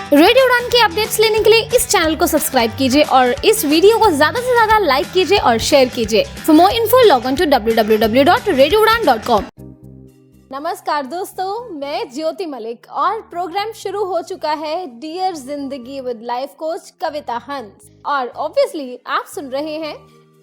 Radio उड़ान की updates लेने के लिए इस चैनल को सब्सक्राइब कीजिए और इस वीडियो को ज्यादा से ज्यादा लाइक कीजिए और शेयर कीजिए। For more info log on to www.radioudan.com। नमस्कार दोस्तों, मैं ज्योति मलिक और प्रोग्राम शुरू हो चुका है डियर जिंदगी विद लाइफ कोच कविता हंस। और ऑब्वियसली आप सुन रहे हैं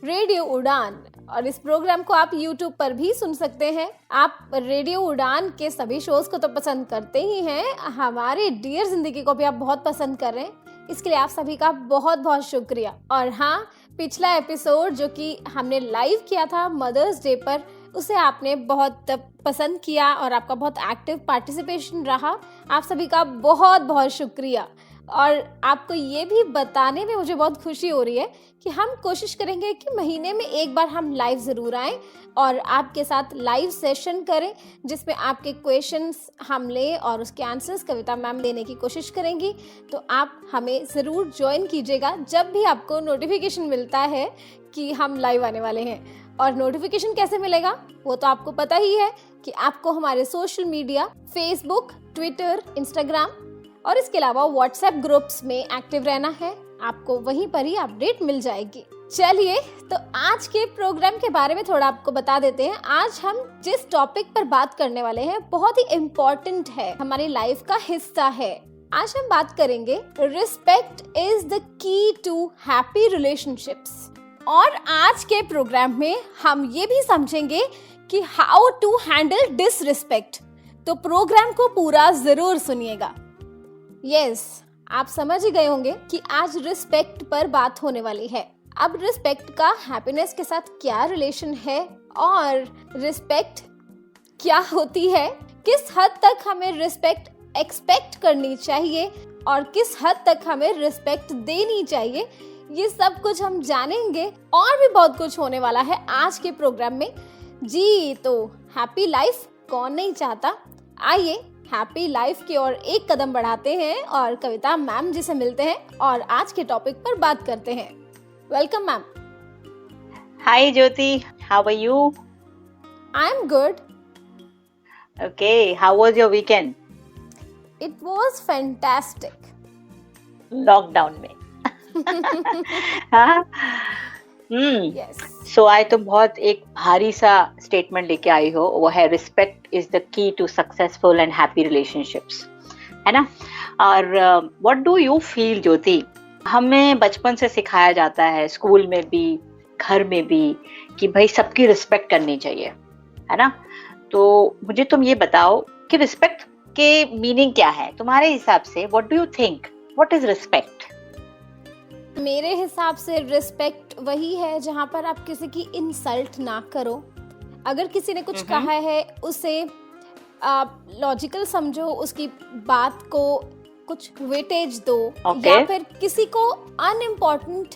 रेडियो उड़ान और इस प्रोग्राम को आप YouTube पर भी सुन सकते हैं। आप रेडियो उड़ान के सभी शोज को तो पसंद करते ही हैं, हमारे डियर जिंदगी को भी आप बहुत पसंद कर रहे हैं, इसके लिए आप सभी का बहुत बहुत शुक्रिया। और हाँ, पिछला एपिसोड जो कि हमने लाइव किया था मदर्स डे पर, उसे आपने बहुत पसंद किया और आपका बहुत एक्टिव पार्टिसिपेशन रहा। आप सभी का बहुत बहुत शुक्रिया। और आपको ये भी बताने में मुझे बहुत खुशी हो रही है कि हम कोशिश करेंगे कि महीने में एक बार हम लाइव ज़रूर आएँ और आपके साथ लाइव सेशन करें, जिसमें आपके क्वेश्चंस हम लें और उसके आंसर्स कविता मैम देने की कोशिश करेंगी। तो आप हमें ज़रूर ज्वाइन कीजिएगा जब भी आपको नोटिफिकेशन मिलता है कि हम लाइव आने वाले हैं। और नोटिफिकेशन कैसे मिलेगा वो तो आपको पता ही है कि आपको हमारे social media Facebook, Twitter, Instagram और इसके अलावा व्हाट्सएप ग्रुप्स में एक्टिव रहना है। आपको वहीं पर ही अपडेट मिल जाएगी। चलिए तो आज के प्रोग्राम के बारे में थोड़ा आपको बता देते हैं। आज हम जिस टॉपिक पर बात करने वाले हैं बहुत ही इम्पोर्टेंट है, हमारी लाइफ का हिस्सा है। आज हम बात करेंगे respect is the key to happy relationships. और आज के प्रोग्राम में हम ये भी समझेंगे कि हाउ टू हैंडल डिसरिस्पेक्ट। तो प्रोग्राम को पूरा जरूर सुनिएगा। यस, आप समझ ही गए होंगे कि आज रिस्पेक्ट पर बात होने वाली है। अब रिस्पेक्ट का हैप्पीनेस के साथ क्या रिलेशन है और रिस्पेक्ट क्या होती है, किस हद तक हमें रिस्पेक्ट एक्सपेक्ट करनी चाहिए और किस हद तक हमें रिस्पेक्ट देनी चाहिए, ये सब कुछ हम जानेंगे। और भी बहुत कुछ होने वाला है आज के प्रोग्राम में जी। तो हैप्पी लाइफ कौन नहीं चाहता। आइए हैप्पी लाइफ की ओर एक कदम बढ़ाते हैं और कविता मैम जी से मिलते हैं और आज के टॉपिक पर बात करते हैं। Welcome ma'am. Hi Jyoti, how are you? I am good. Okay, how was your weekend? It was fantastic. Lockdown में हाँ। यस। सो आज तुम बहुत एक भारी सा स्टेटमेंट लेके आई हो, वो है respect is the key to successful and happy relationships, है ना? और what do you feel Jyoti? हमें बचपन से सिखाया जाता है, स्कूल में भी, घर में भी, कि भाई सबकी रिस्पेक्ट करनी चाहिए, है ना? तो मुझे तुम ये बताओ कि रिस्पेक्ट के मीनिंग क्या है तुम्हारे हिसाब से? What do you think, what is respect? मेरे हिसाब से रिस्पेक्ट वही है जहाँ पर आप किसी की इंसल्ट ना करो। अगर किसी ने कुछ कहा है उसे आप लॉजिकल समझो, उसकी बात को कुछ वेटेज दो। या फिर किसी को अनइम्पोर्टेंट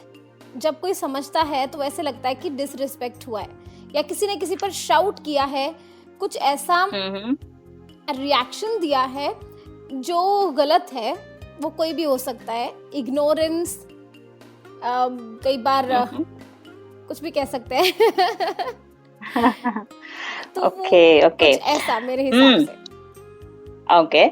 जब कोई समझता है तो ऐसे लगता है कि डिसरिस्पेक्ट हुआ है, या किसी ने किसी पर शाउट किया है, कुछ ऐसा रिएक्शन दिया है जो गलत है। वो कोई भी हो सकता है, इग्नोरेंस, कई बार कुछ भी कह सकते हैं तो ओके ऐसा मेरे हिसाब से। ओके,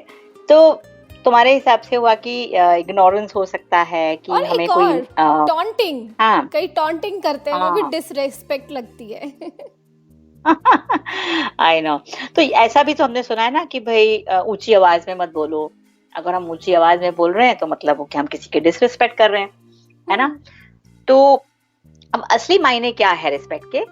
तो तुम्हारे हिसाब से हुआ कि इग्नोरेंस हो सकता है कि और हमें एक कोई और टॉन्टिंग। हाँ, कई टॉन्टिंग करते हैं, वो भी डिसरिस्पेक्ट लगती है। I know. तो ऐसा भी तो हमने सुना है ना कि भाई ऊंची आवाज में मत बोलो। अगर हम ऊंची आवाज में बोल रहे हैं तो मतलब वो कि हम किसी के डिसरिस्पेक्ट कर रहे हैं, है ना? तो अब असली मायने क्या है रिस्पेक्ट के?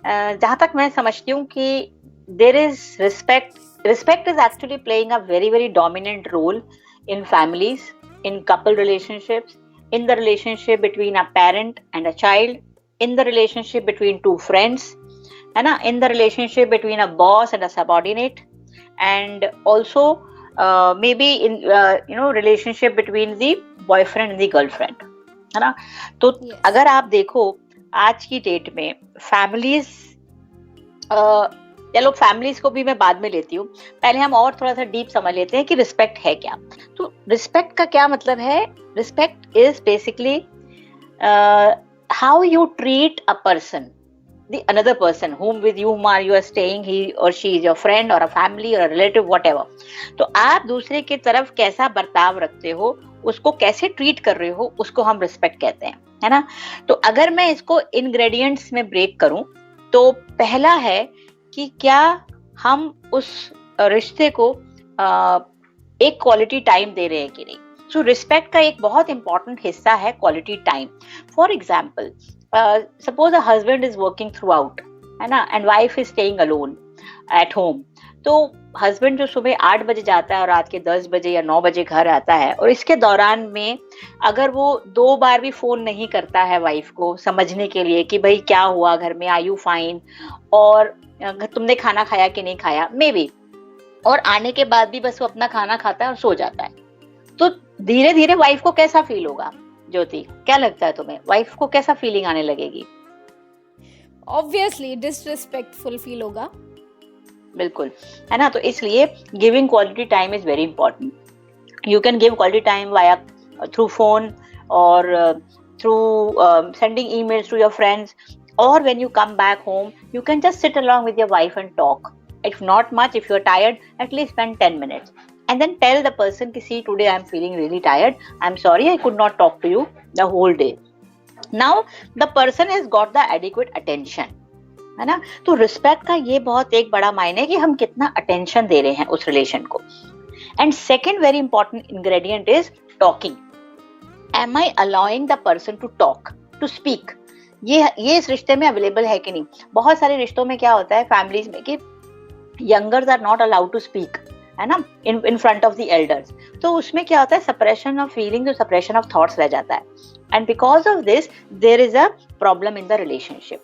जहां तक मैं समझती हूँ कि there is respect is actually playing a very very dominant role in families, in couple relationships, in the relationship between a parent and a child, in the relationship between two friends, है ना, in the relationship between a boss and a subordinate, and also may be in relationship between the boyfriend and the girlfriend, है ना? तो अगर आप देखो आज की डेट में फैमिलीज, चलो फैमिलीज को भी मैं बाद में लेती हूँ, पहले हम और थोड़ा सा डीप समझ लेते हैं कि रिस्पेक्ट है क्या। तो रिस्पेक्ट का क्या मतलब है? Respect is basically how you treat a person, the another person whom you are staying, he or she is your friend or a family or a relative, whatever. तो आप दूसरे की तरफ कैसा बर्ताव रखते हो उसको कैसे ट्रीट कर रहे हो उसको हम रिस्पेक्ट कहते हैं, है ना। तो अगर मैं इसको इंग्रेडिएंट्स में ब्रेक करूं तो पहला है कि क्या हम उस रिश्ते को एक क्वालिटी टाइम दे रहे हैं कि नहीं। सो रिस्पेक्ट का एक बहुत इंपॉर्टेंट हिस्सा है quality time. For example, suppose a husband is working through out, है ना, and wife is staying alone at home. तो हस्बैंड जो सुबह 8 बजे जाता है और रात के 10 बजे या 9 बजे घर आता है, और इसके दौरान में अगर वो 2 बार भी फोन नहीं करता है वाइफ को समझने के लिए कि भाई क्या हुआ घर में, आर यू फाइन, और तुमने खाना खाया कि नहीं खाया, मे बी, और आने के बाद भी बस वो अपना खाना खाता है और सो जाता है, तो धीरे धीरे वाइफ को कैसा फील होगा। ज्योति, क्या लगता है तुम्हें, वाइफ को कैसा फीलिंग आने लगेगी? ऑब्वियसली डिसरिस्पेक्टफुल फील होगा। बिल्कुल, है ना। तो इसलिए giving quality time is very important. You can give quality time via through phone और through sending emails to your friends, or when you come back home you can just sit along with your wife and talk. If not much, if you're tired, at least spend 10 minutes and then tell the person ki see, today I'm feeling really tired, I'm sorry I could not talk to you the whole day. Now the person has got the adequate attention, है ना। तो respect का ये बहुत एक बड़ा मायने है कि हम कितना अटेंशन दे रहे हैं उस रिलेशन को। And second very important ingredient is talking. Am I allowing the person to talk, to speak. ये इस रिश्ते में अवेलेबल है कि नहीं। बहुत सारे रिश्तों में क्या होता है फैमिलीज में कि youngers are not allowed to speak, है ना, in front of the elders. तो उसमें क्या होता है, सप्रेशन ऑफ फीलिंग्स और सप्रेशन ऑफ थॉट्स रह जाता है, and because of this there is a problem in the relationship.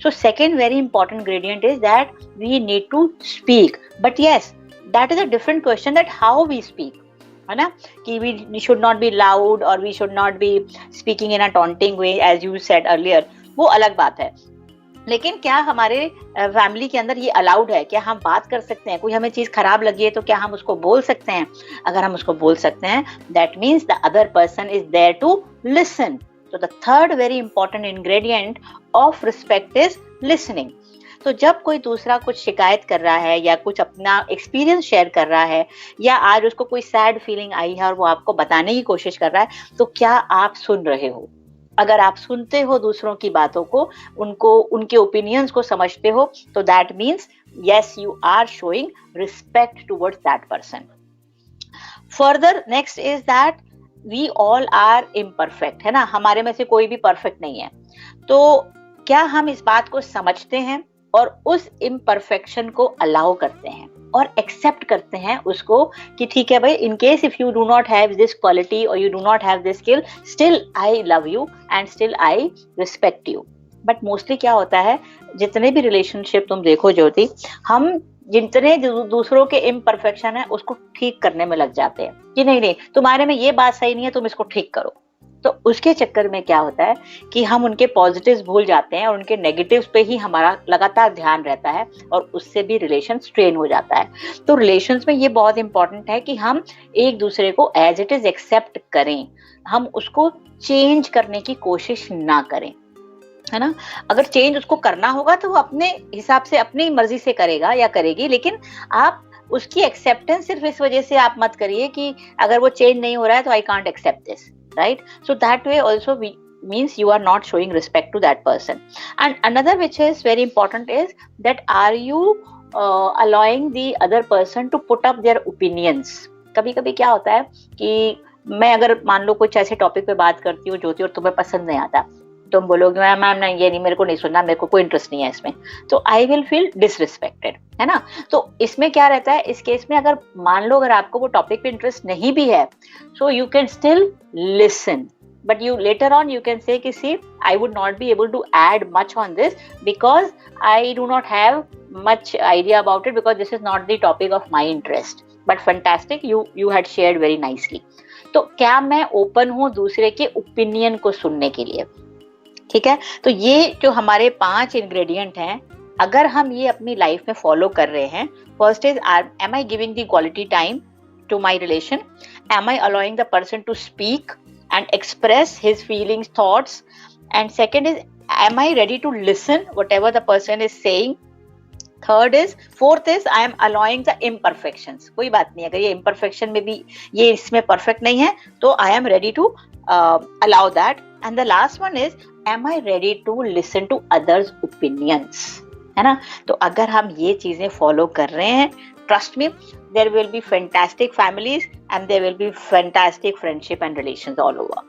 So second very important ingredient is that we need to speak, but yes, that is a different question, that how we speak, है ना, कि we should not be loud or we should not be speaking in a taunting way as you said earlier, वो अलग बात है. लेकिन क्या हमारे फैमिली के अंदर ये अलाउड है? क्या हम बात कर सकते हैं? कोई हमें चीज खराब लगी है तो क्या हम उसको बोल सकते हैं? अगर हम उसको बोल सकते हैं, that means the other person is there to listen. So the third very important ingredient of respect is listening. तो जब कोई दूसरा कुछ शिकायत कर रहा है या कुछ अपना एक्सपीरियंस शेयर कर रहा है या आज उसको कोई सैड फीलिंग आई है और वो आपको बताने की कोशिश कर रहा है, तो क्या आप सुन रहे हो? अगर आप सुनते हो दूसरों की बातों को, उनको, उनके ओपिनियंस को समझते हो, तो that means yes, you are showing respect towards that person. Further, next is that we all are imperfect, है ना, हमारे में से कोई भी परफेक्ट नहीं है. तो क्या हम इस बात को समझते हैं और उस इम्परफेक्शन को अलाउ करते हैं और एक्सेप्ट करते हैं उसको कि ठीक है भाई, in case if you do not have this quality और you do not have this skill, still I love you and still I respect you. But mostly क्या होता है, जितने भी रिलेशनशिप तुम देखो ज्योति, हम जितने दूसरों के इम्परफेक्शन है उसको ठीक करने में लग जाते हैं कि नहीं नहीं तुम्हारे में ये बात सही नहीं है, तुम इसको ठीक करो. तो उसके चक्कर में क्या होता है कि हम उनके पॉजिटिव्स भूल जाते हैं और उनके नेगेटिव्स पे ही हमारा लगातार ध्यान रहता है और उससे भी रिलेशन स्ट्रेन हो जाता है. तो रिलेशंस में ये बहुत इंपॉर्टेंट है कि हम एक दूसरे को एज इट इज एक्सेप्ट करें, हम उसको चेंज करने की कोशिश ना करें, है ना. अगर चेंज उसको करना होगा तो वो अपने हिसाब से अपनी मर्जी से करेगा या करेगी, लेकिन आप उसकी एक्सेप्टेंस सिर्फ इस वजह से आप मत करिए कि अगर वो चेंज नहीं हो रहा है तो I can't accept this, right? So that way also means you are not showing respect to that person. And another which is very important is that are you allowing the other person to put up their opinions. कभी कभी क्या होता है कि मैं अगर मान लो कुछ ऐसे टॉपिक पे बात करती हूँ ज्योति और तुम्हें पसंद नहीं आता, तुम बोलोगे मैम नहीं, ये नहीं, मेरे को नहीं सुनना, मेरे को कोई इंटरेस्ट नहीं है इसमें, तो आई विल फील डिसरिस्पेक्टेड, है ना. तो इसमें क्या रहता है, इस केस में अगर मान लो अगर आपको वो टॉपिक पे इंटरेस्ट नहीं भी है, so you can still listen, but you later on you can say कि see, I would not be able to add much on this because I do not have much idea about it because this is not the topic of my interest, but fantastic, you had shared very nicely. तो क्या मैं open हूँ दूसरे के opinion को सुनने के लिए, ठीक है. तो ये जो हमारे 5 इंग्रेडिएंट हैं, अगर हम ये अपनी लाइफ में फॉलो कर रहे हैं, first is am I giving the quality time to my relation, am I allowing the person to speak and express his feelings, thoughts, and second is am I ready to listen whatever the person is saying. Third is, fourth is I am allowing the imperfections. कोई बात नहीं, अगर ये imperfection में भी ये इसमें perfect नहीं है तो I am ready to allow that. And the last one is, am I ready to listen to others opinions, है ना. तो अगर हम ये चीजें फॉलो कर रहे हैं, trust me, there will be fantastic families and there will be fantastic friendship and relations all over.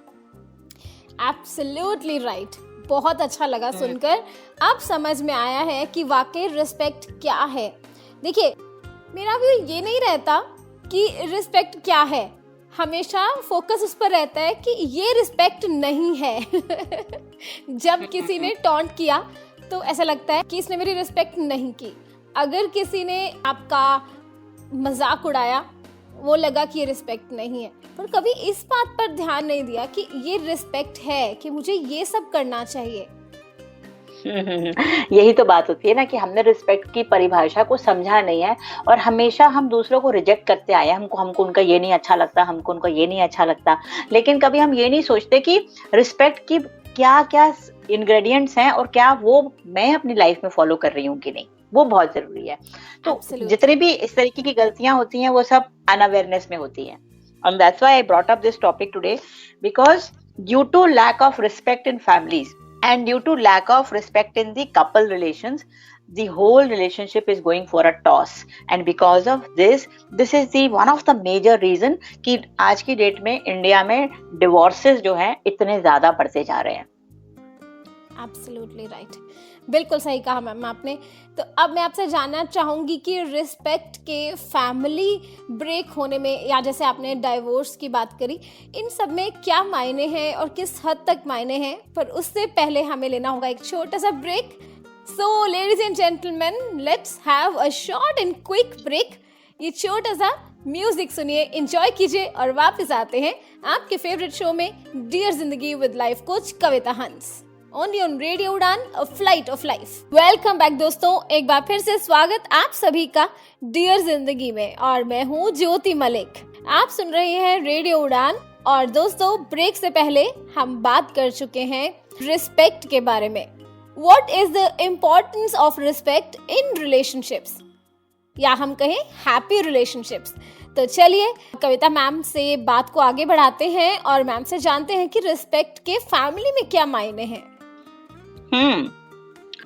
Absolutely right. बहुत अच्छा लगा सुनकर. अब समझ में आया है कि वाकई रिस्पेक्ट क्या है. देखिए, मेरा भी ये नहीं रहता कि रिस्पेक्ट क्या है, हमेशा फोकस उस पर रहता है कि ये रिस्पेक्ट नहीं है. जब किसी ने टॉन्ट किया तो ऐसा लगता है कि इसने मेरी रिस्पेक्ट नहीं की. अगर किसी ने आपका मजाक उड़ाया, वो लगा कि ये रिस्पेक्ट नहीं है, पर कभी इस बात पर ध्यान नहीं दिया कि ये रिस्पेक्ट है, कि मुझे ये सब करना चाहिए. यही तो बात होती है ना कि हमने रिस्पेक्ट की परिभाषा को समझा नहीं है और हमेशा हम दूसरों को रिजेक्ट करते आए. हमको उनका ये नहीं अच्छा लगता, हमको उनका ये नहीं अच्छा लगता, लेकिन कभी हम ये नहीं सोचते कि रिस्पेक्ट की क्या क्या इंग्रेडिएंट्स हैं और क्या वो मैं अपनी लाइफ में फॉलो कर रही हूँ कि नहीं. वो बहुत जरूरी है. तो Absolutely. जितनी भी इस तरीके की गलतियां होती हैं वो सब अनअवेयरनेस में होती हैं. And that's why I brought up this topic today, because due to lack of respect in families and due to lack of respect in the couple relations, the whole relationship is going for a toss. And because of this is the one of the major reason कि आज की date में India में divorces जो हैं इतने ज्यादा बढ़ते जा रहे हैं. Absolutely right. बिल्कुल सही कहा मैम आपने. तो अब मैं आपसे जानना चाहूंगी कि रिस्पेक्ट के फैमिली ब्रेक होने में, या जैसे आपने डाइवोर्स की बात करी, इन सब में क्या मायने हैं और किस हद तक मायने हैं. पर उससे पहले हमें लेना होगा एक छोटा सा break. So ladies and gentleman, let's have a short and quick break. ये छोटा सा म्यूजिक सुनिए, एंजॉय कीजिए और वापस आते हैं आपके फेवरेट शो में, डियर जिंदगी विद लाइफ कोच कविता हंस, ओनली ऑन रेडियो उड़ान, a flight of life. Welcome back दोस्तों, एक बार फिर से स्वागत आप सभी का डियर जिंदगी में, और मैं हूँ ज्योति मलिक. आप सुन रहे हैं रेडियो उड़ान. और दोस्तों, ब्रेक से पहले हम बात कर चुके हैं रिस्पेक्ट के बारे में. What is the importance of respect in relationships, या हम कहें हैप्पी रिलेशनशिप्स. तो चलिए कविता मैम से बात को आगे बढ़ाते हैं और मैम से जानते हैं कि रिस्पेक्ट के फैमिली में क्या मायने हैं.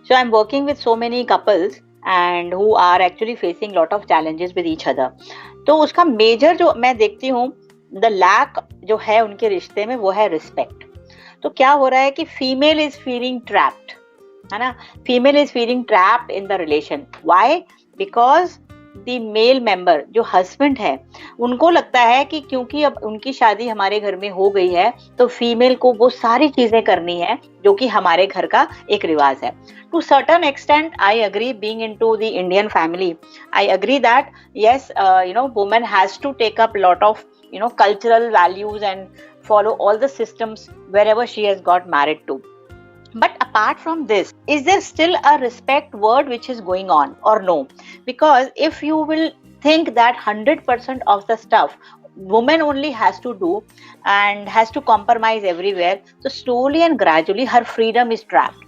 So I'm working with so many couples and who are actually facing lot of challenges with each other. तो उसका मेजर जो मैं देखती हूँ, the lack जो है उनके रिश्ते में, वो है रिस्पेक्ट. तो क्या हो रहा है कि फीमेल इज फीलिंग ट्रैप्ड, है ना. Female is feeling trapped in the relation. Why? Because the male member जो हस्बैंड है, उनको लगता है कि क्योंकि अब उनकी शादी हमारे घर में हो गई है तो फीमेल को वो सारी चीजें करनी है जो कि हमारे घर का एक रिवाज है. To certain extent I agree, being into the Indian family, I agree that yes, woman has to take up lot of cultural values and follow all the systems wherever she has got married to. But apart from this, is there still a respect word which is going on or no? Because if you will think that 100% of the stuff woman only has to do and has to compromise everywhere, so slowly and gradually her freedom is trapped.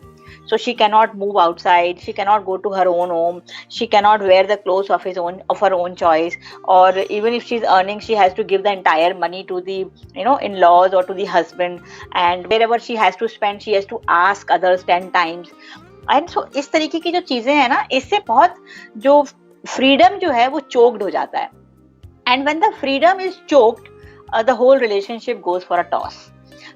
So she cannot move outside, she cannot go to her own home, she cannot wear the clothes of her own choice, or even if she's earning, she has to give the entire money to the in-laws or to the husband, and wherever she has to spend, she has to ask others 10 times. And so इस तरीके की जो चीजें हैं ना, इससे बहुत जो freedom जो है वो choked हो जाता है. And when the freedom is choked, the whole relationship goes for a toss.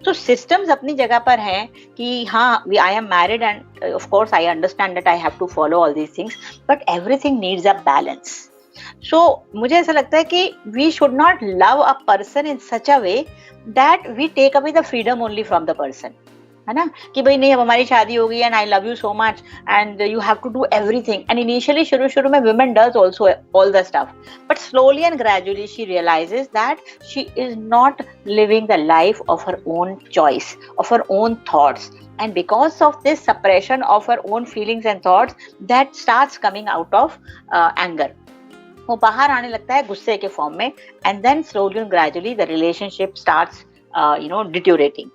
तो systems अपनी जगह पर हैं कि हाँ, I am married and of course I understand that I have to follow all these things, but everything needs a balance. So मुझे ऐसा लगता है कि we should not love a person in such a way that we take away the freedom only from the person. है ना, कि भाई नहीं अब हमारी शादी हो गई and I love you so much and you have to do everything. And initially शुरू में women does also all the stuff, but slowly and gradually she realizes that she is not living the life of her own choice, of her own thoughts. And because of this suppression of her own feelings and thoughts, that starts coming out of anger. वो बाहर आने लगता है गुस्से के form में, and then slowly and gradually the relationship starts deteriorating.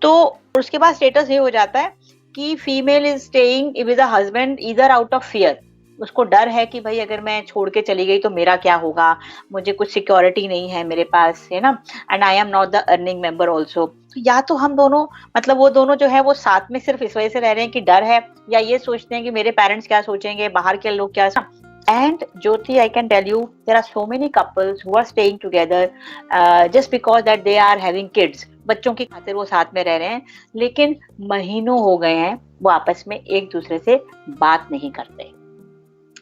तो उसके बाद स्टेटस ये हो जाता है कि female is staying with a husband either out of fear, उसको डर है कि भाई अगर मैं छोड़ के चली गई तो मेरा क्या होगा, मुझे कुछ सिक्योरिटी नहीं है मेरे पास, है ना, and I am not the earning member also. या तो हम दोनों, मतलब वो दोनों जो है वो साथ में सिर्फ इस वजह से रह रहे हैं कि डर है, या ये सोचते हैं कि मेरे पेरेंट्स क्या सोचेंगे, बाहर के लोग क्या। And Jyoti, I can tell you, there are so many couples who are staying together just because that they are having kids. बच्चों की खातिर वो साथ में रह रहे हैं, लेकिन महीनों हो गए हैं वो आपस में एक दूसरे से बात नहीं करते।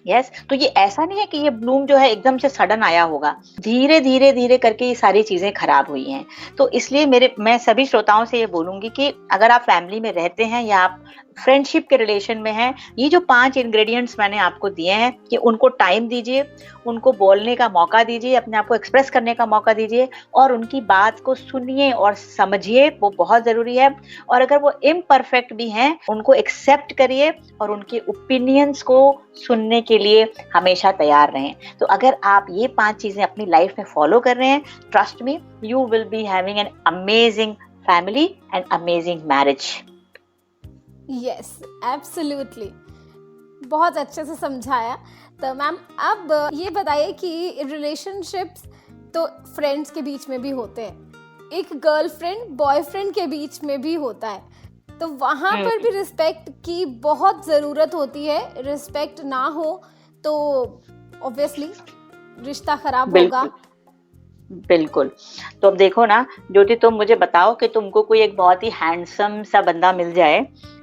यस, तो ये ऐसा नहीं है कि ये ब्लूम जो है एकदम से सडन आया होगा, धीरे धीरे धीरे करके ये सारी चीजें खराब हुई हैं। तो इसलिए मैं सभी श्रोताओं से ये बोलूंगी कि अगर आप फैमिली में रहते हैं या आप फ्रेंडशिप के रिलेशन में हैं, ये जो 5 इंग्रेडिएंट्स मैंने आपको दिए हैं कि उनको टाइम दीजिए, उनको बोलने का मौका दीजिए, अपने आप को एक्सप्रेस करने का मौका दीजिए, और उनकी बात को सुनिए और समझिए, वो बहुत जरूरी है। और अगर वो इम्परफेक्ट भी हैं, उनको एक्सेप्ट करिए और उनके ओपिनियंस को सुनने के लिए हमेशा तैयार रहें। तो अगर आप ये 5 चीजें अपनी लाइफ में फॉलो कर रहे हैं, trust me, you will be having an amazing family and amazing marriage. Yes, absolutely, बहुत अच्छे से समझाया। तो मैम अब ये बताइए कि रिलेशनशिप्स तो फ्रेंड्स के बीच में भी होते हैं, एक गर्लफ्रेंड बॉयफ्रेंड के बीच में भी होता है, तो वहाँ पर भी रिस्पेक्ट की बहुत ज़रूरत होती है। रिस्पेक्ट ना हो तो ऑब्वियसली रिश्ता खराब होगा। बिल्कुल। तो अब देखो ना ज्योति, तुम मुझे बताओ कि तुमको कोई एक बहुत ही हैंडसम सा बंदा मिल जाए,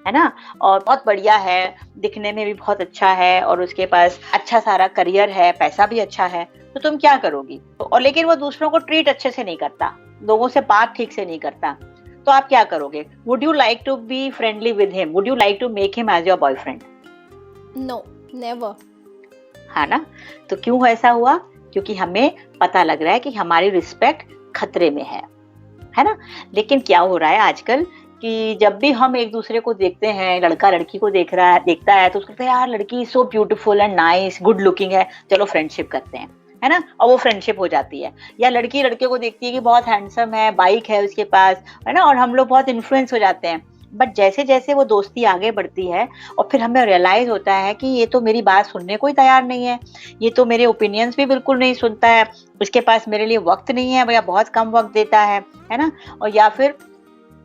है ना, और बहुत बढ़िया है, दिखने में भी बहुत अच्छा है, और उसके पास अच्छा सारा करियर है, पैसा भी अच्छा है, तो तुम क्या करोगी? और लेकिन वो दूसरों को ट्रीट अच्छे से नहीं करता, लोगों से बात ठीक से नहीं करता, तो आप क्या करोगे? Would you like to be friendly with him? Would you like to make him as your boyfriend? No, never. हाँ ना, तो क्यों ऐसा हुआ? क्योंकि हमें पता लग रहा है कि हमारी रिस्पेक्ट खतरे में है ना। लेकिन क्या हो रहा है आजकल कि जब भी हम एक दूसरे को देखते हैं, लड़का लड़की को देखता है तो उसको कहता है यार लड़की so beautiful and nice, good looking है, चलो फ्रेंडशिप करते हैं, है ना, और वो फ्रेंडशिप हो जाती है। या लड़की लड़के को देखती है कि बहुत हैंडसम है, बाइक है उसके पास, है ना, और हम लोग बहुत इन्फ्लुएंस हो जाते हैं। बट जैसे जैसे वो दोस्ती आगे बढ़ती है और फिर हमें रियलाइज होता है कि ये तो मेरी बात सुनने को ही तैयार नहीं है, ये तो मेरे ओपिनियंस भी बिल्कुल नहीं सुनता है, उसके पास मेरे लिए वक्त नहीं है, या बहुत कम वक्त देता है ना, और या फिर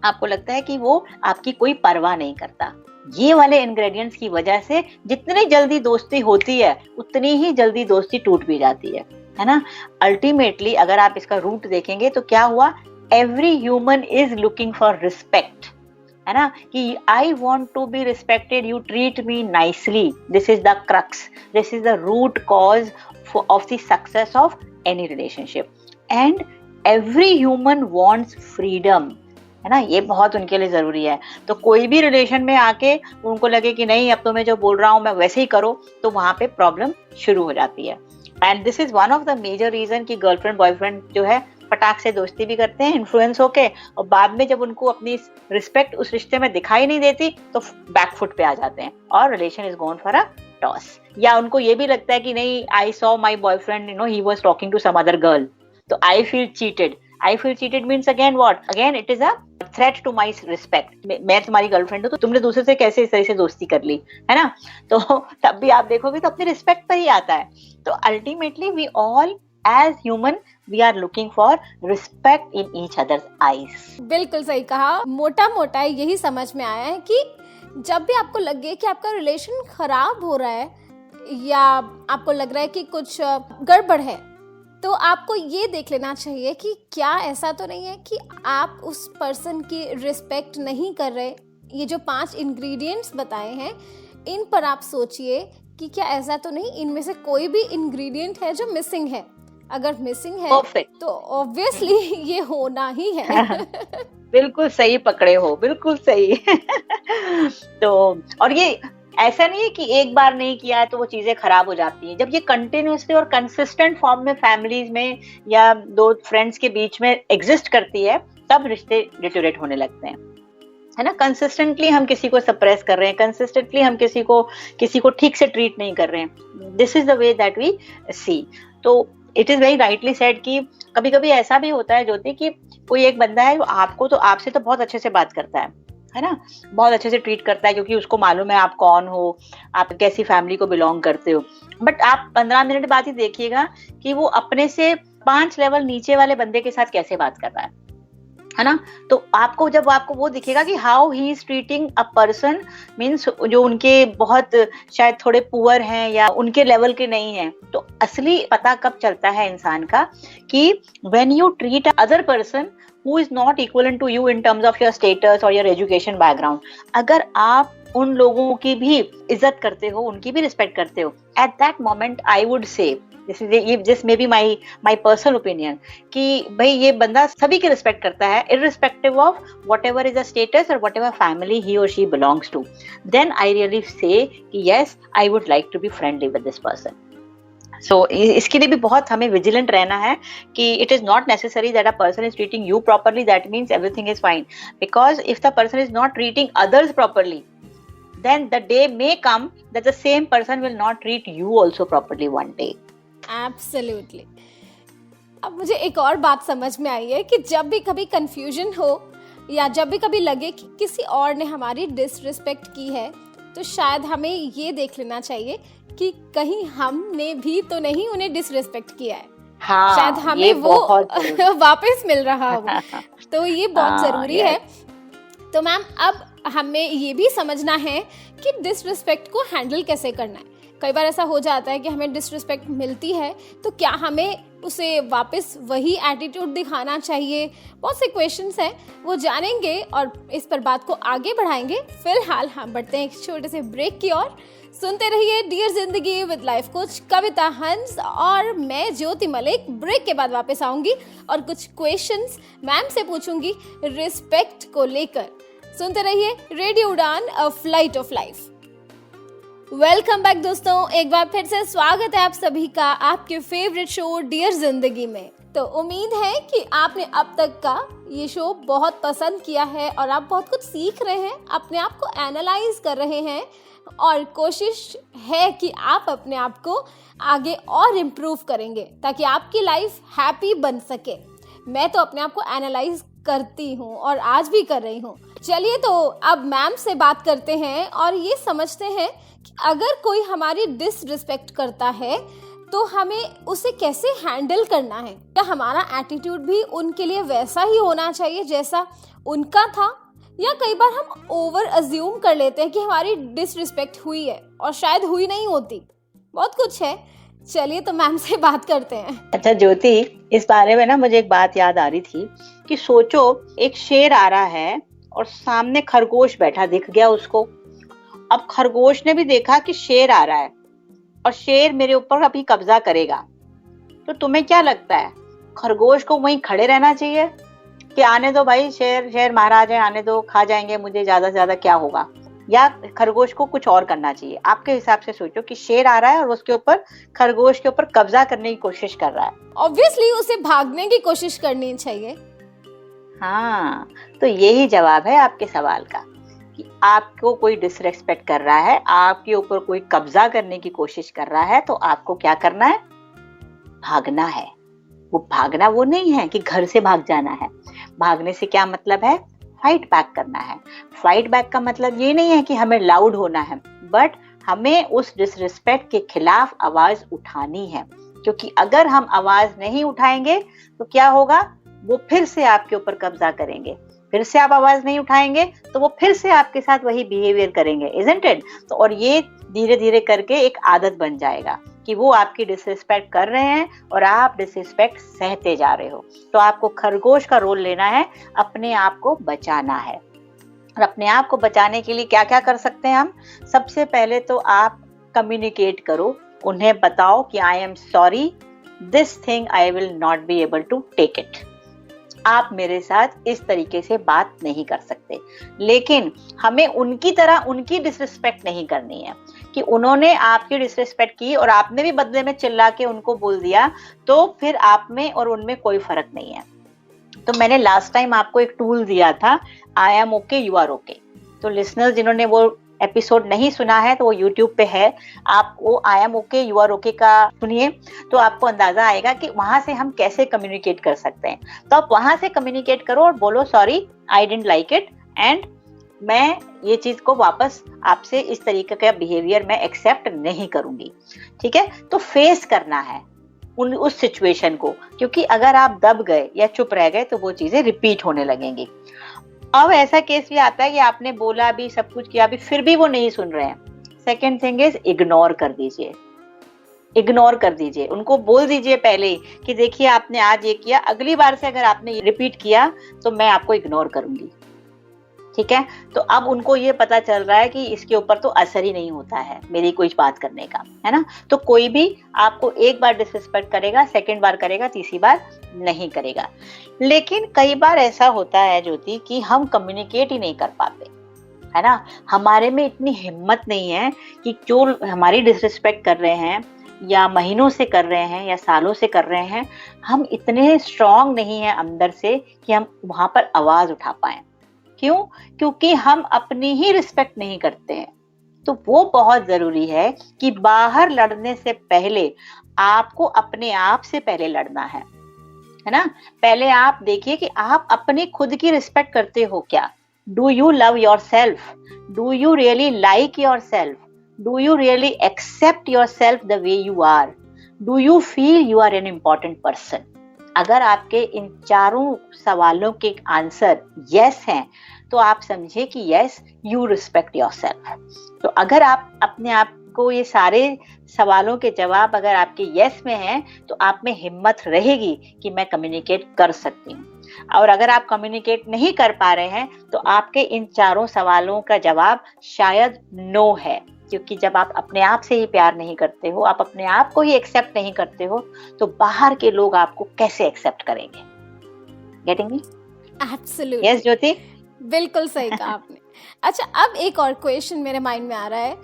आपको लगता है कि वो आपकी कोई परवाह नहीं करता। ये वाले इंग्रेडिएंट्स की वजह से जितनी जल्दी दोस्ती होती है उतनी ही जल्दी दोस्ती टूट भी जाती है ना। अल्टीमेटली अगर आप इसका रूट देखेंगे तो क्या हुआ, every human is looking for respect, है ना, कि I want to be respected, you treat me nicely, this is the crux, this is the root cause of the success of any relationship. And every human wants freedom, है ना, ये बहुत उनके लिए जरूरी है। तो कोई भी रिलेशन में आके उनको लगे कि नहीं अब तो मैं जो बोल रहा हूँ मैं वैसे ही करो, तो वहां पे प्रॉब्लम शुरू हो जाती है। And this is one of the major reason कि गर्लफ्रेंड बॉयफ्रेंड जो है फटाक से दोस्ती भी करते हैं इन्फ्लुएंस होके, और बाद में जब उनको अपनी रिस्पेक्ट उस रिश्ते में दिखाई नहीं देती तो बैकफुट पे आ जाते हैं और relation is gone for a toss. या उनको ये भी लगता है कि नहीं, I saw my boyfriend, you know, he was talking to some other girl, तो I feel cheated. I feel cheated means again what? Again it is a threat to my respect. मैं तुम्हारी गर्लफ्रेंड हूँ तो तुमने दूसरे से कैसे इस तरह से दोस्ती कर ली, है ना, तो तब भी आप देखोगे तो अपनी रिस्पेक्ट पर ही आता है। तो ultimately we all as human we are looking for respect in each others eyes. बिल्कुल सही कहा। मोटा मोटा यही समझ में आया है कि जब भी आपको लगे कि आपका रिलेशन खराब हो रहा है या आपको लग रहा है कि कुछ गड़बड़ है, तो आपको ये देख लेना चाहिए कि क्या ऐसा तो नहीं है कि आप उस पर्सन की रिस्पेक्ट नहीं कर रहे। ये जो 5 इंग्रेडिएंट्स बताए हैं इन पर आप सोचिए कि क्या ऐसा तो नहीं इनमें से कोई भी इंग्रेडिएंट है जो मिसिंग है। अगर मिसिंग है Perfect. तो ऑब्वियसली ये होना ही है। बिल्कुल सही पकड़े हो, बिल्कुल सही। तो और ये ऐसा नहीं है कि एक बार नहीं किया है तो वो चीजें खराब हो जाती हैं। जब ये कंटिन्यूअसली और कंसिस्टेंट फॉर्म में फैमिलीज में या 2 फ्रेंड्स के बीच में एग्जिस्ट करती है तब रिश्ते डिटोरेट होने लगते हैं, है ना। कंसिस्टेंटली हम किसी को सप्रेस कर रहे हैं, कंसिस्टेंटली हम किसी को ठीक से ट्रीट नहीं कर रहे हैं। This is the way that we see. तो it is very rightly said कि कभी कभी ऐसा भी होता है ज्योति कि कोई एक बंदा है जो आपसे तो बहुत अच्छे से बात करता है ना, बहुत अच्छे से ट्रीट करता है क्योंकि उसको मालूम है आप कौन हो, आप कैसी फैमिली को बिलोंग करते हो। बट आप 15 मिनट बाद ही देखिएगा कि वो अपने से 5 लेवल नीचे वाले बंदे के साथ कैसे बात कर रहा है ना। तो आपको जब आपको वो दिखेगा कि how he is treating a person, means जो उनके बहुत शायद थोड़े पुअर हैं या उनके लेवल के नहीं हैं, तो असली पता कब चलता है इंसान का कि when you treat other person who is not equivalent to you in terms of your status or your education background, अगर आप उन लोगों की भी इज्जत करते हो, उनकी भी रिस्पेक्ट करते हो, at that moment I would say, this may be my personal opinion, कि भाई ये बंदा सभी की रिस्पेक्ट करता है irrespective of whatever is the status or whatever family he or she belongs to, then I really say कि yes, I would like to be friendly with this person. So इसके लिए भी बहुत हमें विजिलेंट रहना है कि it is not necessary that a person is treating you properly that means everything is fine, because if the person is not treating others properly then the day may come that the same person will not treat you also properly one day. Absolutely. अब मुझे एक और बात समझ में आई है कि जब भी कभी कंफ्यूजन हो या जब भी कभी लगे कि किसी और ने हमारी डिसरिस्पेक्ट की है, तो शायद हमें ये देख लेना चाहिए कि कहीं हमने भी तो नहीं उन्हें डिसरिस्पेक्ट किया है। हाँ, शायद हमें वो वापस मिल रहा हो, तो ये बहुत जरूरी है। तो मैम अब हमें ये भी समझना है कि डिसरिस्पेक्ट को हैंडल कैसे करना है। कई बार ऐसा हो जाता है कि हमें डिसरिस्पेक्ट मिलती है, तो क्या हमें उसे वापस वही एटीट्यूड दिखाना चाहिए? बहुत से क्वेश्चंस हैं, वो जानेंगे और इस पर बात को आगे बढ़ाएंगे। फिलहाल हम बढ़ते हैं एक छोटे से ब्रेक की ओर। सुनते रहिए डियर जिंदगी विद लाइफ कोच कविता हंस, और मैं ज्योति मलिक ब्रेक के बाद वापस आऊंगी और कुछ क्वेश्चंस मैम से पूछूंगी रिस्पेक्ट को लेकर। सुनते रहिए रेडियो उड़ान, a flight of life. Welcome back दोस्तों, एक बार फिर से स्वागत है आप सभी का आपके फेवरेट शो डियर जिंदगी में। तो उम्मीद है कि आपने अब तक का ये शो बहुत पसंद किया है और आप बहुत कुछ सीख रहे हैं, अपने आप को एनालाइज कर रहे हैं और कोशिश है कि आप अपने आप को आगे और इम्प्रूव करेंगे ताकि आपकी लाइफ हैप्पी बन सके। मैं तो अपने आप को एनालाइज करती हूँ और आज भी कर रही हूँ। चलिए तो अब मैम से बात करते हैं और ये समझते हैं कि अगर कोई हमारी डिसरिस्पेक्ट करता है तो हमें उसे कैसे हैंडल करना है। क्या हमारा एटीट्यूड भी उनके लिए वैसा ही होना चाहिए जैसा उनका था, या कई बार हम ओवर अज्यूम कर लेते हैं कि हमारी डिसरिस्पेक्ट हुई है और शायद हुई नहीं होती। बहुत कुछ है, चलिए तो मैम से बात करते हैं। अच्छा ज्योति, इस बारे में ना मुझे एक बात याद आ रही थी कि सोचो एक शेर आ रहा है और सामने खरगोश बैठा दिख गया उसको। अब खरगोश ने भी देखा कि शेर आ रहा है और शेर मेरे ऊपर अभी कब्जा करेगा, तो तुम्हें क्या लगता है खरगोश को वहीं खड़े रहना चाहिए कि आने दो भाई, शेर महाराज है, आने दो, खा जाएंगे मुझे, ज्यादा से ज्यादा क्या होगा, या खरगोश को कुछ और करना चाहिए? आपके हिसाब से सोचो कि शेर आ रहा है और उसके ऊपर, खरगोश के ऊपर कब्जा करने की कोशिश कर रहा है। ऑब्वियसली उसे भागने की कोशिश करनी चाहिए। हाँ, तो यही जवाब है आपके सवाल का कि आपको कोई डिसरिस्पेक्ट कर रहा है, आपके ऊपर कोई कब्जा करने की कोशिश कर रहा है, तो आपको क्या करना है? भागना है। वो भागना वो नहीं है कि घर से भाग जाना है। भागने से क्या मतलब है? फाइट बैक करना है। फाइट बैक का मतलब ये नहीं है कि हमें लाउड होना है, बट हमें उस डिसरिस्पेक्ट के खिलाफ आवाज उठानी है, क्योंकि अगर हम आवाज नहीं उठाएंगे तो क्या होगा? वो फिर से आपके ऊपर कब्जा करेंगे। फिर से आप आवाज नहीं उठाएंगे तो वो फिर से आपके साथ वही बिहेवियर करेंगे, इजंट इट? तो और ये धीरे धीरे करके एक आदत बन जाएगा कि वो आपकी डिसरिस्पेक्ट कर रहे हैं और आप डिसरिस्पेक्ट सहते जा रहे हो। तो आपको खरगोश का रोल लेना है, अपने आप को बचाना है। और अपने आप को बचाने के लिए क्या क्या कर सकते हैं हम? सबसे पहले तो आप कम्युनिकेट करो, उन्हें बताओ कि I am sorry, this thing I will not be able to take it. आप मेरे साथ इस तरीके से बात नहीं कर सकते। लेकिन हमें उनकी तरह उनकी डिसरिस्पेक्ट नहीं करनी है कि उन्होंने आपकी डिसरिस्पेक्ट की और आपने भी बदले में चिल्ला के उनको बोल दिया, तो फिर आप में और उनमें कोई फर्क नहीं है। तो मैंने लास्ट टाइम आपको एक टूल दिया था, I am okay you are okay. तो लिसनर्स जिन्होंने वो एपिसोड नहीं सुना है तो वो यूट्यूब पे है, आप वो I am okay you are okay का सुनिए, तो आपको अंदाजा आएगा कि वहां से हम कैसे कम्युनिकेट कर सकते हैं। तो आप वहां से कम्युनिकेट करो और बोलो sorry, I didn't like it and मैं ये चीज को वापस आपसे इस तरीके का बिहेवियर मैं एक्सेप्ट नहीं करूंगी। ठीक है, तो फेस करना है उस सिचुएशन को, क्योंकि अगर आप दब गए या चुप रह गए तो वो चीजें रिपीट होने लगेंगी। अब ऐसा केस भी आता है कि आपने बोला भी, सब कुछ किया भी, फिर भी वो नहीं सुन रहे हैं। सेकेंड थिंग इज इग्नोर कर दीजिए, इग्नोर कर दीजिए। उनको बोल दीजिए पहले ही कि देखिए आपने आज ये किया, अगली बार से अगर आपने रिपीट किया तो मैं आपको इग्नोर करूंगी। ठीक है, तो अब उनको ये पता चल रहा है कि इसके ऊपर तो असर ही नहीं होता है मेरी कोई बात करने का, है ना। तो कोई भी आपको एक बार डिसरिस्पेक्ट करेगा, सेकंड बार करेगा, तीसरी बार नहीं करेगा। लेकिन कई बार ऐसा होता है ज्योति कि हम कम्युनिकेट ही नहीं कर पाते, है ना। हमारे में इतनी हिम्मत नहीं है कि जो हमारी डिसरिस्पेक्ट कर रहे हैं या महीनों से कर रहे हैं या सालों से कर रहे हैं, हम इतने स्ट्रांग नहीं हैं अंदर से कि हम वहां पर आवाज उठा पाए। क्यों? क्योंकि हम अपनी ही रिस्पेक्ट नहीं करते हैं। तो वो बहुत जरूरी है कि बाहर लड़ने से पहले आपको अपने आप से पहले लड़ना है ना। पहले आप देखिए कि आप अपनी खुद की रिस्पेक्ट करते हो क्या। Do you love yourself? Do you really like yourself? Do you really accept yourself the way you are? Do you feel you are an important person? अगर आपके इन चारों सवालों के आंसर यस हैं तो आप समझे कि यस यू रिस्पेक्ट योरसेल्फ। तो अगर आप अपने आप को ये सारे सवालों के जवाब अगर आपके यस में हैं तो आप में हिम्मत रहेगी कि मैं कम्युनिकेट कर सकती हूँ। और अगर आप कम्युनिकेट नहीं कर पा रहे हैं तो आपके इन चारों सवालों का जवाब शायद नो है, क्योंकि जब आप अपने आप से ही प्यार नहीं करते हो, आप अपने आप को ही एक्सेप्ट नहीं करते हो, तो बाहर के लोग आपको कैसे एक्सेप्ट करेंगे? Getting me? एब्सोल्युटली। यस ज्योति, बिल्कुल सही कहा आपने। अच्छा, अब एक और क्वेश्चन मेरे माइंड में आ रहा है।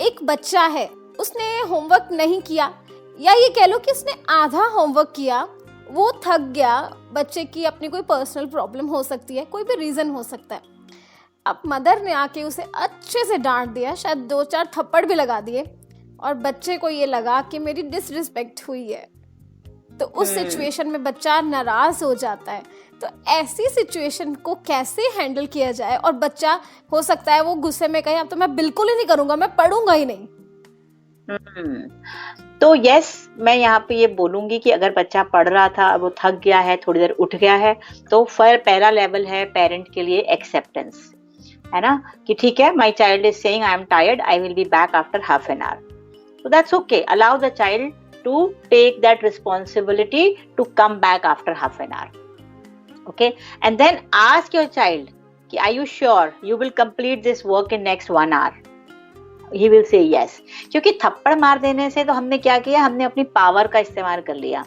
एक बच्चा है, उसने होमवर्क नहीं किया, या ये कह लो कि उसने आधा होमवर्क किया, वो थक गया। बच्चे की अपनी कोई पर्सनल प्रॉब्लम हो सकती है, कोई भी रीजन हो सकता है। अब मदर ने आके उसे अच्छे से डांट दिया, शायद 2-4 थप्पड़ भी लगा दिए, और बच्चे को ये लगा कि मेरी डिसरिस्पेक्ट हुई है। तो उस सिचुएशन में बच्चा नाराज हो जाता है। तो ऐसी सिचुएशन को कैसे हैंडल किया जाए? और बच्चा हो सकता है वो गुस्से में कहे अब तो मैं बिल्कुल ही नहीं करूंगा, मैं पढ़ूंगा ही नहीं। तो यस, मैं यहाँ पे ये बोलूंगी कि अगर बच्चा पढ़ रहा था, वो थक गया है, थोड़ी देर उठ गया है, तो फिर पहला लेवल है पेरेंट के लिए एक्सेप्टेंस, है ना, कि ठीक है, my child is saying I am tired, I will be back after half an hour. So that's okay. Allow the child to take that responsibility to come back after half an hour. Okay? And then ask your child, are you sure you will complete this work in next 1 hour? He will say yes. क्योंकि थप्पड़ मार देने से तो हमने क्या किया, हमने अपनी पावर का इस्तेमाल कर लिया,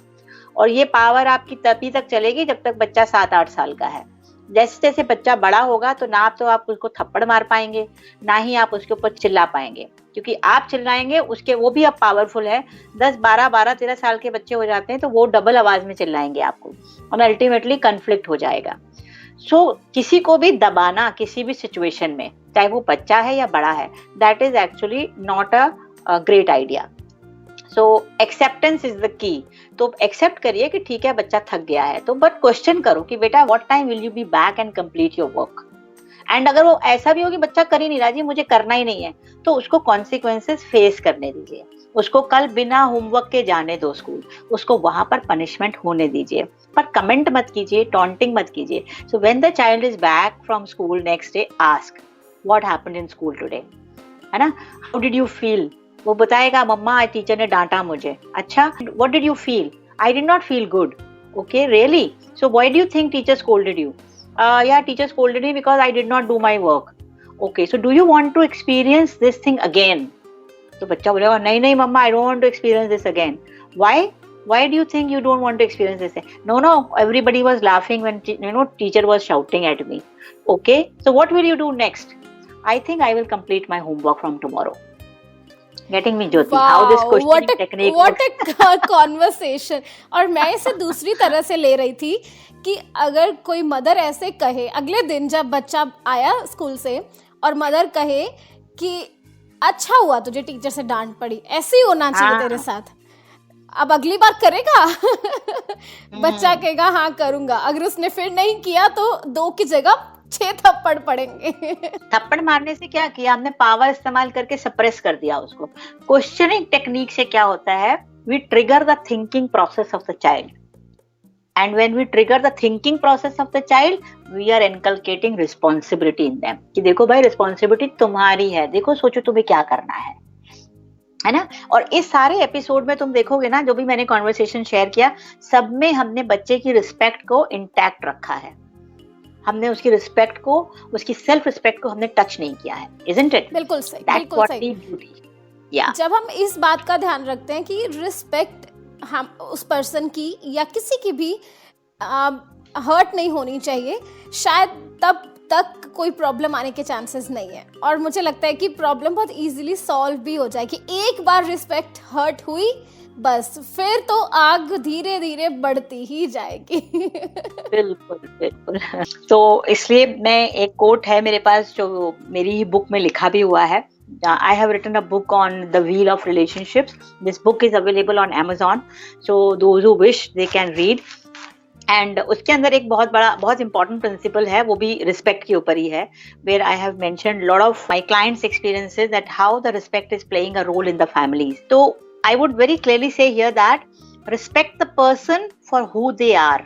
और ये पावर आपकी तभी तक चलेगी जब तक बच्चा 7-8 साल का है। जैसे जैसे बच्चा बड़ा होगा तो ना तो आप उसको थप्पड़ मार पाएंगे, ना ही आप उसके ऊपर चिल्ला पाएंगे, क्योंकि आप चिल्लाएंगे उसके, वो भी अब पावरफुल है, 10-12-13 साल के बच्चे हो जाते हैं तो वो डबल आवाज में चिल्लाएंगे आपको, और अल्टीमेटली कन्फ्लिक्ट हो जाएगा। सो किसी को भी दबाना किसी भी सिचुएशन में, चाहे वो बच्चा है या बड़ा है, that is actually not a great idea. So acceptance is the की। तो एक्सेप्ट करिए कि ठीक है बच्चा थक गया है, तो बट क्वेश्चन करो कि बेटा what time will you be back and complete your work. And अगर वो ऐसा भी हो कि बच्चा कर ही नहीं रहा, जी मुझे करना ही नहीं है, तो उसको कॉन्सिक्वेंसेस फेस करने दीजिए। उसको कल बिना होमवर्क के जाने दो स्कूल, उसको वहां पर पनिशमेंट होने दीजिए, पर कमेंट मत कीजिए, टॉन्टिंग मत कीजिए। So when the child is back from school next day, ask what happened in school today, है ना, हाउ डिड यू फील। वो बताएगा मम्मा टीचर ने डांटा मुझे। अच्छा, what did you feel? I did not feel good. Okay, really? So why do you think teacher scolded you? Yeah, teacher scolded me because I did not do my work. Okay, so do you want to experience this thing again? तो बच्चा बोलेगा नहीं नहीं मम्मा, I don't want to experience this again. Why? Why do you think you don't want to experience this? No, everybody was laughing when teacher was shouting at me. Okay, so what will you do next? I think I will complete my homework from tomorrow. Getting me, Jyoti? Wow, how this questioning technique what a conversation. और मैं इसे दूसरी तरह से ले रही थी कि अगर कोई मदर ऐसे कहे, अगले दिन जब बच्चा आया स्कूल से और मदर कहे कि अच्छा हुआ तुझे टीचर से डांट पड़ी, ऐसे ही होना चाहिए तेरे साथ, अब अगली बार करेगा? बच्चा कहेगा हाँ करूंगा। अगर उसने फिर नहीं किया तो 2 की जगह 6 थप्पड़ पड़ेंगे। थप्पड़ मारने से क्या किया हमने, पावर इस्तेमाल करके सप्रेस कर दिया उसको। क्वेश्चनिंग टेक्निक से क्या होता है, we trigger the thinking process of the child, and when we trigger the thinking process of the child we are inculcating responsibility in them, कि देखो भाई रिस्पॉन्सिबिलिटी तुम्हारी है, देखो सोचो तुम्हें क्या करना है ना। और इस सारे एपिसोड में तुम देखोगे ना, जो भी मैंने कॉन्वर्सेशन शेयर किया, सब में हमने बच्चे की रिस्पेक्ट को इंटैक्ट रखा है, हमने उसकी रिस्पेक्ट को, उसकी सेल्फ रिस्पेक्ट को हमने टच नहीं किया है, इजंट इट? बिल्कुल सही, That's बिल्कुल what सही। we beauty। Yeah। जब हम इस बात का ध्यान रखते हैं कि रिस्पेक्ट हम उस पर्सन की या किसी की भी हर्ट नहीं होनी चाहिए, शायद तब तक कोई प्रॉब्लम आने के चांसेस नहीं है। और मुझे लगता है कि प्रॉब्लम बहुत इजीली सॉल्व भी हो जाए, कि एक बार रिस्पेक्ट हर्ट हुई बस फिर तो आग धीरे धीरे बढ़ती ही जाएगी। बिल्कुल बिल्कुल। तो इसलिए मैं, एक कोट है मेरे पास जो मेरी ही बुक में लिखा भी हुआ है। I have written a book on the wheel of relationships. This book is available on Amazon, so those who wish they can read. And उसके अंदर एक बहुत important principle है, वो भी respect के ऊपर ही है, where I have mentioned lot of my clients' experiences that how the respect is playing a role in the families. So I would very clearly say here that respect the person for who they are,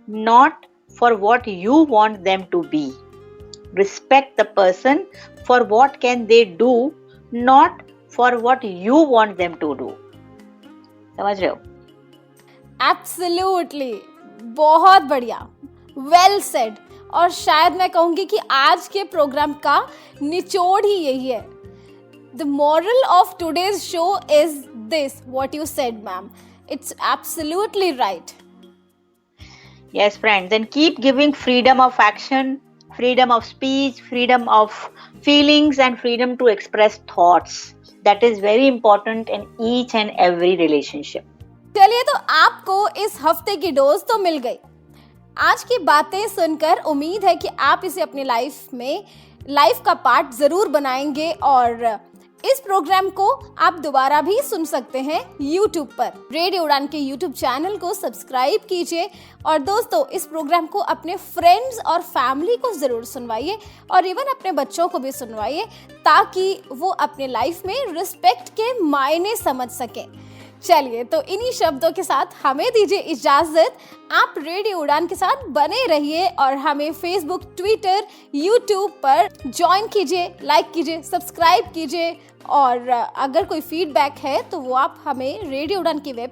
not for what you want them to be. Respect the person for what can they do, not for what you want them to do. समझ रहे हो? Absolutely, बहुत बढ़िया, well said. और शायद मैं कहूंगी कि आज के प्रोग्राम का निचोड़ ही यही है। The moral of today's show is this, what you said ma'am, it's absolutely right. Yes, friends, and keep giving freedom of action, freedom of speech, freedom of feelings, and freedom to express thoughts. That is very important in each and every relationship. चलिए, तो आपको इस हफ्ते की dose तो मिल गई। आज की बातें सुनकर उम्मीद है कि आप इसे अपनी लाइफ का पार्ट जरूर बनाएंगे, और इस प्रोग्राम को आप दोबारा भी सुन सकते हैं YouTube पर। रेडियो उड़ान के YouTube चैनल को सब्सक्राइब कीजिए, और दोस्तों इस प्रोग्राम को अपने फ्रेंड्स और फैमिली को जरूर सुनवाइए, और इवन अपने बच्चों को भी सुनवाइए, ताकि वो अपने लाइफ में रिस्पेक्ट के मायने समझ सकें। चलिए, तो इन्हीं शब्दों के साथ हमें दीजिए इजाजत। आप रेडियो उड़ान के साथ बने रहिए, और हमें फेसबुक, ट्विटर, यूट्यूब पर ज्वाइन कीजिए, लाइक कीजिए, सब्सक्राइब कीजिए, और अगर कोई फीडबैक है तो वो आप हमें रेडियो उड़ान की वेब